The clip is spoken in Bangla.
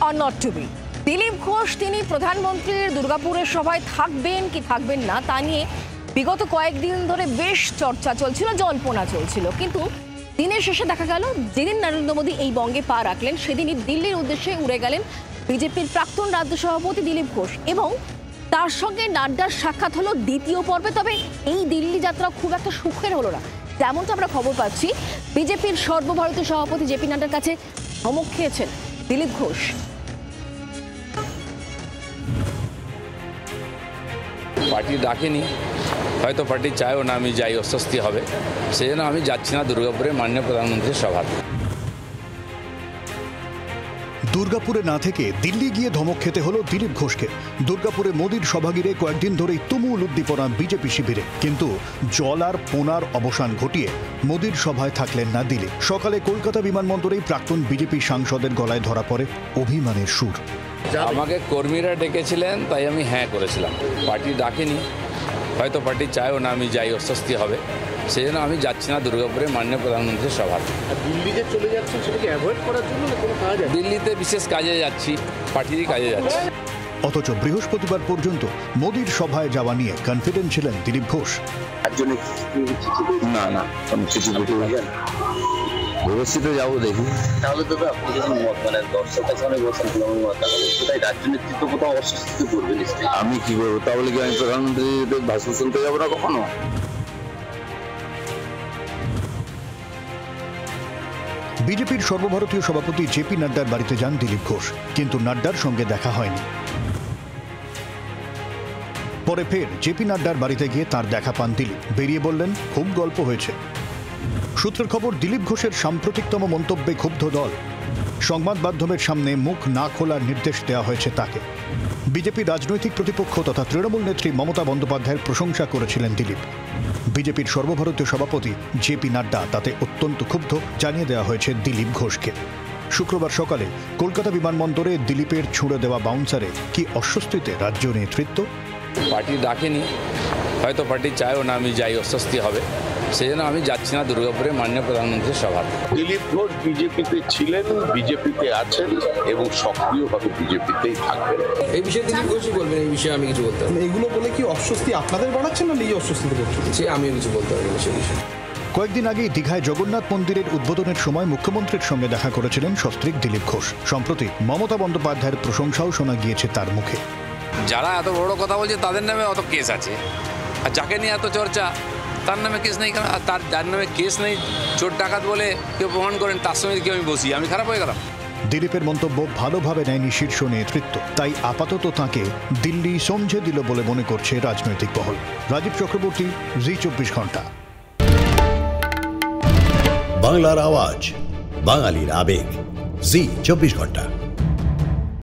or not to be? Dilip Ghosh তিনি প্রধানমন্ত্রীর দুর্গাপুরের সভায় থাকবেন কি থাকবেন না তা নিয়ে বিগত কয়েকদিন ধরে বেশ চর্চা চলছিল, জল্পনা চলছিল। কিন্তু দিনের শেষে দেখা গেল যেদিন নরেন্দ্র মোদী এই বঙ্গে পা রাখলেন সেদিনই দিল্লির উদ্দেশ্যে উড়ে গেলেন বিজেপির প্রাক্তন রাজ্য সভাপতি দিলীপ ঘোষ এবং তার সঙ্গে নাড্ডার সাক্ষাৎ হলো দ্বিতীয় পর্বে। তবে এই দিল্লি যাত্রা খুব একটা সুখের হলো না। যেমনটা আমরা খবর পাচ্ছি, বিজেপির সর্বভারতীয় সভাপতি জেপি নাড্ডার কাছে ধমক খেয়েছেন দিলীপ ঘোষ। পার্টি ডাকেনি, হয়তো পার্টি চায়ও না আমি যাই, অস্বস্তি হবে, সেই জন্য আমি যাচ্ছি না দুর্গাপুরে মাননীয় প্রধানমন্ত্রীর সভাতে। দুর্গাপুরে না থেকে দিল্লি গিয়ে ধমক খেতে হলো দিলীপ ঘোষকে। দুর্গাপুরে মোদীর সভা ঘিরে কয়েকদিন ধরেই তুমুল উদ্দীপনা বিজেপি শিবিরে, কিন্তু জল আর পোনার অবসান ঘটিয়ে মোদীর সভায় থাকলেন না দিলীপ। সকালে কলকাতা বিমানবন্দরেই প্রাক্তন বিজেপি সাংসদের গলায় ধরা পড়ে অভিমানের সুর। আমাকে কর্মীরা ডেকেছিলেন, তাই আমি হ্যাঁ করেছিলাম। পার্টি ডাকেনি, হয়তো পার্টি চায়ও না আমি যাই, অস্বস্তি হবে, সেই জন্য আমি যাচ্ছি না দুর্গাপুরে মাননীয় প্রধানমন্ত্রীর সভাতে। দিল্লিতে চলে যাচ্ছেন সেটাকে অ্যাভয়েড করার জন্য না কোনো কাজ? দিল্লিতে বিশেষ কাজে যাচ্ছি, পার্টিরই কাজে যাচ্ছি। অথচ বৃহস্পতিবার পর্যন্ত মোদীর সভায় যাওয়া নিয়ে কনফিডেন্ট ছিলেন দিলীপ ঘোষ। না না ভবিষ্যতে যাবো দেখি। তাহলে দাদা আপনি যখন মানে দর্শক কাছে অনেক বলছেন তাই রাজ্য নেতৃত্ব কোথাও অস্বস্তিতে করবে নিশ্চয়ই। আমি কি করবো? তাহলে কি আমি প্রধানমন্ত্রীদের ভাষণ শুনতে যাবো না কখনো? বিজেপির সর্বভারতীয় সভাপতি জেপি নাড্ডার বাড়িতে যান দিলীপ ঘোষ, কিন্তু নাড্ডার সঙ্গে দেখা হয়নি। পরে ফের জেপি নাড্ডার বাড়িতে গিয়ে তার দেখা পান দিলীপ। বেরিয়ে বললেন, খুব গল্প হয়েছে। সূত্রের খবর, দিলীপ ঘোষের সাম্প্রতিকতম মন্তব্যে ক্ষুব্ধ দল। সংবাদ মাধ্যমের সামনে মুখ না খোলার নির্দেশ দেওয়া হয়েছে তাকে। বিজেপির রাজনৈতিক প্রতিপক্ষ তথা তৃণমূল নেত্রী মমতা বন্দ্যোপাধ্যায়ের প্রশংসা করেছিলেন দিলীপ। বিজেপির সর্বভারতীয় সভাপতি জেপি নাড্ডা তাতে অত্যন্ত ক্ষুব্ধ, জানিয়ে দেওয়া হয়েছে দিলীপ ঘোষকে। শুক্রবার সকালে কলকাতা বিমানবন্দরে দিলীপের ছুঁড়ে দেওয়া বাউন্সারে কি অস্বস্তিতে রাজ্য নেতৃত্ব? পার্টি ডাকেনি, হয়তো পার্টি চায়ও না আমি যাই, অস্বস্তি হবে, সেই জন্য আমি যাচ্ছি না দুর্গাপুরে মাননীয় প্রধানমন্ত্রীর সভাতে। দিলীপ ঘোষ বিজেপিতে ছিলেন, বিজেপিতে আছেন এবং সক্রিয়ভাবে বিজেপিতেই থাকবেন। এই বিষয়ে দিলীপ ঘোষই বলবেন, এই বিষয়ে আমি কিছু বলতে পারি। এগুলো বলে কি অস্বস্তি আপনাদের বাড়াচ্ছেন না নিজে অস্বস্তিতে করছেন? সে আমিও কিছু বলতে পারি না সে বিষয়ে। কয়েকদিন আগেই দীঘায় জগন্নাথ মন্দিরের উদ্বোধনের সময় মুখ্যমন্ত্রীর সঙ্গে দেখা করেছিলেন সস্ত্রীক দিলীপ ঘোষ। সম্প্রতি মমতা বন্দ্যোপাধ্যায়ের প্রশংসাও শোনা গিয়েছে তার মুখে। যারা এত বড় কথা বলছে তাদের নামে অত কেস আছে, আর যাকে নিয়ে এত চর্চা তার নামে কেস নেই কেন? আর যার নামে কেস নেই, চোর ডাকাত বলে কেউ প্রমাণ করেন, তার সঙ্গে কি আমি বসি? আমি খারাপ হয়ে গেলাম? দিলীপের মন্তব্য ভালোভাবে নেয়নি শীর্ষ নেতৃত্ব, তাই আপাতত তাঁকে দিল্লি সমঝে দিল বলে মনে করছে রাজনৈতিক মহল। রাজীব চক্রবর্তী, জি 24 ঘন্টা। বাংলার আওয়াজ, বাঙালির আবেগ, জি 24 ঘন্টা।